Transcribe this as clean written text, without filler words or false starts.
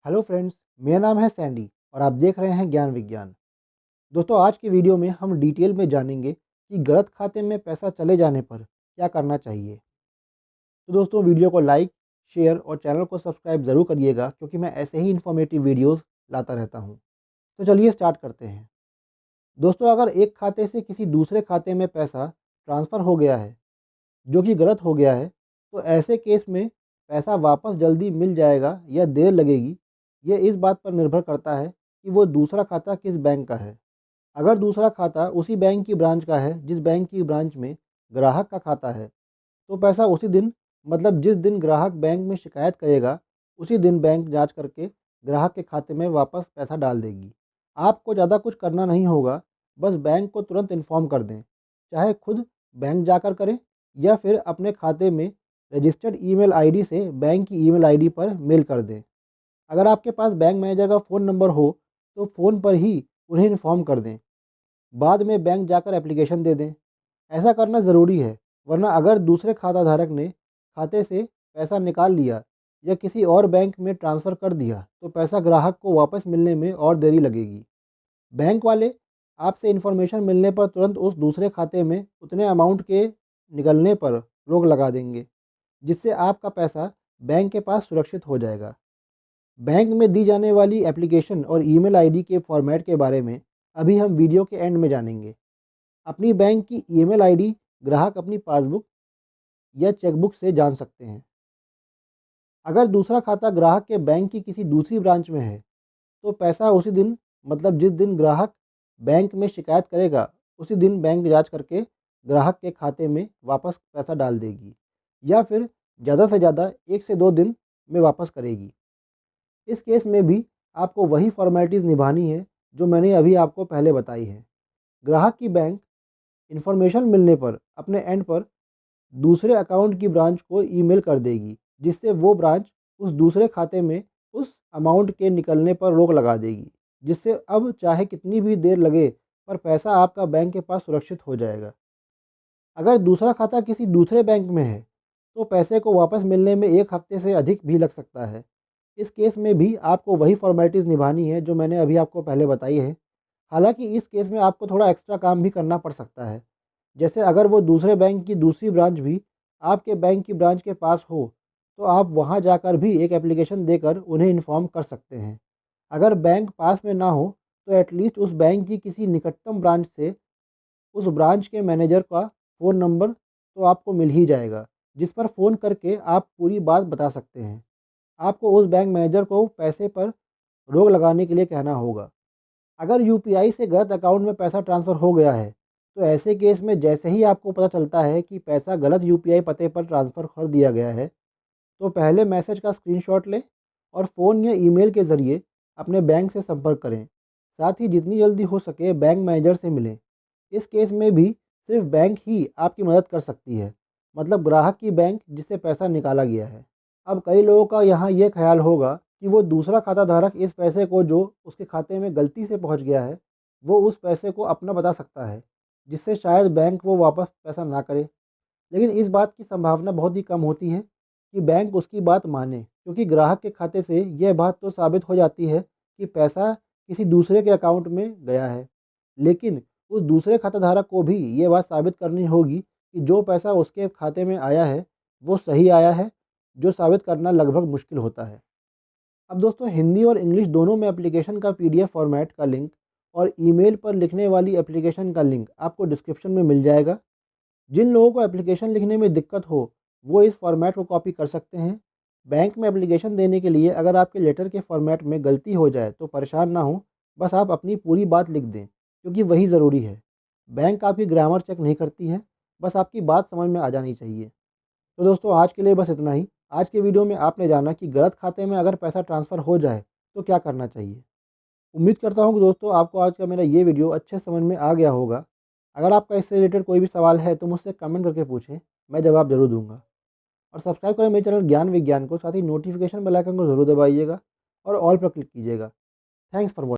Hello friends, मेरा नाम है सैंडी और आप देख रहे हैं ज्ञान विज्ञान। दोस्तों, आज की वीडियो में हम डिटेल में जानेंगे कि गलत खाते में पैसा चले जाने पर क्या करना चाहिए। तो दोस्तों, वीडियो को लाइक, शेयर और चैनल को सब्सक्राइब ज़रूर करिएगा, क्योंकि मैं ऐसे ही इन्फॉर्मेटिव वीडियोस लाता रहता हूँ। तो चलिए स्टार्ट करते हैं। दोस्तों, अगर एक खाते से किसी दूसरे खाते में पैसा ट्रांसफ़र हो गया है जो कि गलत हो गया है, तो ऐसे केस में पैसा वापस जल्दी मिल जाएगा या देर लगेगी, ये इस बात पर निर्भर करता है कि वो दूसरा खाता किस बैंक का है। अगर दूसरा खाता उसी बैंक की ब्रांच का है जिस बैंक की ब्रांच में ग्राहक का खाता है, तो पैसा उसी दिन, मतलब जिस दिन ग्राहक बैंक में शिकायत करेगा, उसी दिन बैंक जांच करके ग्राहक के खाते में वापस पैसा डाल देगी। आपको ज़्यादा कुछ करना नहीं होगा, बस बैंक को तुरंत इन्फॉर्म कर दें, चाहे खुद बैंक जाकर करें या फिर अपने खाते में रजिस्टर्ड ईमेल आईडी से बैंक की ईमेल आईडी पर मेल कर दें। अगर आपके पास बैंक मैनेजर का फ़ोन नंबर हो, तो फ़ोन पर ही उन्हें इन्फॉर्म कर दें। बाद में बैंक जाकर एप्लीकेशन दे दें। ऐसा करना ज़रूरी है, वरना अगर दूसरे खाता धारक ने खाते से पैसा निकाल लिया या किसी और बैंक में ट्रांसफ़र कर दिया, तो पैसा ग्राहक को वापस मिलने में और देरी लगेगी। बैंक वाले आपसे इन्फॉर्मेशन मिलने पर तुरंत उस दूसरे खाते में उतने अमाउंट के निकलने पर रोक लगा देंगे, जिससे आपका पैसा बैंक के पास सुरक्षित हो जाएगा। बैंक में दी जाने वाली एप्लीकेशन और ईमेल आईडी के फॉर्मेट के बारे में अभी हम वीडियो के एंड में जानेंगे। अपनी बैंक की ईमेल आईडी ग्राहक अपनी पासबुक या चेकबुक से जान सकते हैं। अगर दूसरा खाता ग्राहक के बैंक की किसी दूसरी ब्रांच में है, तो पैसा उसी दिन, मतलब जिस दिन ग्राहक बैंक में शिकायत करेगा, उसी दिन बैंक जांच करके ग्राहक के खाते में वापस पैसा डाल देगी, या फिर ज़्यादा से ज़्यादा 1 से 2 दिन में वापस करेगी। इस केस में भी आपको वही फॉर्मेलिटीज़ निभानी है जो मैंने अभी आपको पहले बताई है। ग्राहक की बैंक इन्फॉर्मेशन मिलने पर अपने एंड पर दूसरे अकाउंट की ब्रांच को ईमेल कर देगी, जिससे वो ब्रांच उस दूसरे खाते में उस अमाउंट के निकलने पर रोक लगा देगी, जिससे अब चाहे कितनी भी देर लगे, पर पैसा आपका बैंक के पास सुरक्षित हो जाएगा। अगर दूसरा खाता किसी दूसरे बैंक में है, तो पैसे को वापस मिलने में 1 हफ्ते से अधिक भी लग सकता है। इस केस में भी आपको वही फॉर्मेलिटीज़ निभानी है जो मैंने अभी आपको पहले बताई है। हालाँकि इस केस में आपको थोड़ा एक्स्ट्रा काम भी करना पड़ सकता है। जैसे अगर वो दूसरे बैंक की दूसरी ब्रांच भी आपके बैंक की ब्रांच के पास हो, तो आप वहाँ जाकर भी एक एप्लीकेशन देकर उन्हें इन्फॉर्म कर सकते हैं। अगर बैंक पास में ना हो, तो एटलीस्ट उस बैंक की किसी निकटतम ब्रांच से उस ब्रांच के मैनेजर का फ़ोन नंबर तो आपको मिल ही जाएगा, जिस पर फ़ोन करके आप पूरी बात बता सकते हैं। आपको उस बैंक मैनेजर को पैसे पर रोक लगाने के लिए कहना होगा। अगर यूपीआई से गलत अकाउंट में पैसा ट्रांसफ़र हो गया है, तो ऐसे केस में जैसे ही आपको पता चलता है कि पैसा गलत यूपीआई पते पर ट्रांसफ़र कर दिया गया है, तो पहले मैसेज का स्क्रीनशॉट लें और फ़ोन या ईमेल के ज़रिए अपने बैंक से संपर्क करें। साथ ही जितनी जल्दी हो सके बैंक मैनेजर से मिलें। इस केस में भी सिर्फ बैंक ही आपकी मदद कर सकती है, मतलब ग्राहक की बैंक जिससे पैसा निकाला गया है। अब कई लोगों का यहाँ ये ख्याल होगा कि वो दूसरा खाता धारक इस पैसे को जो उसके खाते में गलती से पहुँच गया है, वो उस पैसे को अपना बता सकता है, जिससे शायद बैंक वो वापस पैसा ना करे। लेकिन इस बात की संभावना बहुत ही कम होती है कि बैंक उसकी बात माने, क्योंकि ग्राहक के खाते से यह बात तो साबित हो जाती है कि पैसा किसी दूसरे के अकाउंट में गया है। लेकिन उस दूसरे खाताधारक को भी ये बात साबित करनी होगी कि जो पैसा उसके खाते में आया है, वो सही आया है, जो साबित करना लगभग मुश्किल होता है। अब दोस्तों, हिंदी और इंग्लिश दोनों में एप्लीकेशन का पीडीएफ फॉर्मेट का लिंक और ईमेल पर लिखने वाली एप्लीकेशन का लिंक आपको डिस्क्रिप्शन में मिल जाएगा। जिन लोगों को एप्लीकेशन लिखने में दिक्कत हो, वो इस फॉर्मेट को कॉपी कर सकते हैं। बैंक में एप्लीकेशन देने के लिए अगर आपके लेटर के फॉर्मेट में गलती हो जाए, तो परेशान ना हो, बस आप अपनी पूरी बात लिख दें, क्योंकि वही ज़रूरी है। बैंक आपकी ग्रामर चेक नहीं करती है, बस आपकी बात समझ में आ जानी चाहिए। तो दोस्तों, आज के लिए बस इतना ही। आज के वीडियो में आपने जाना कि गलत खाते में अगर पैसा ट्रांसफ़र हो जाए, तो क्या करना चाहिए। उम्मीद करता हूँ कि दोस्तों, आपको आज का मेरा ये वीडियो अच्छे समझ में आ गया होगा। अगर आपका इससे रिलेटेड कोई भी सवाल है, तो मुझसे कमेंट करके पूछें, मैं जवाब ज़रूर दूँगा। और सब्सक्राइब करें मेरे चैनल ज्ञान विज्ञान को, साथ ही नोटिफिकेशन बेल आइकन को ज़रूर दबाइएगा और ऑल पर क्लिक कीजिएगा। Thanks for watching.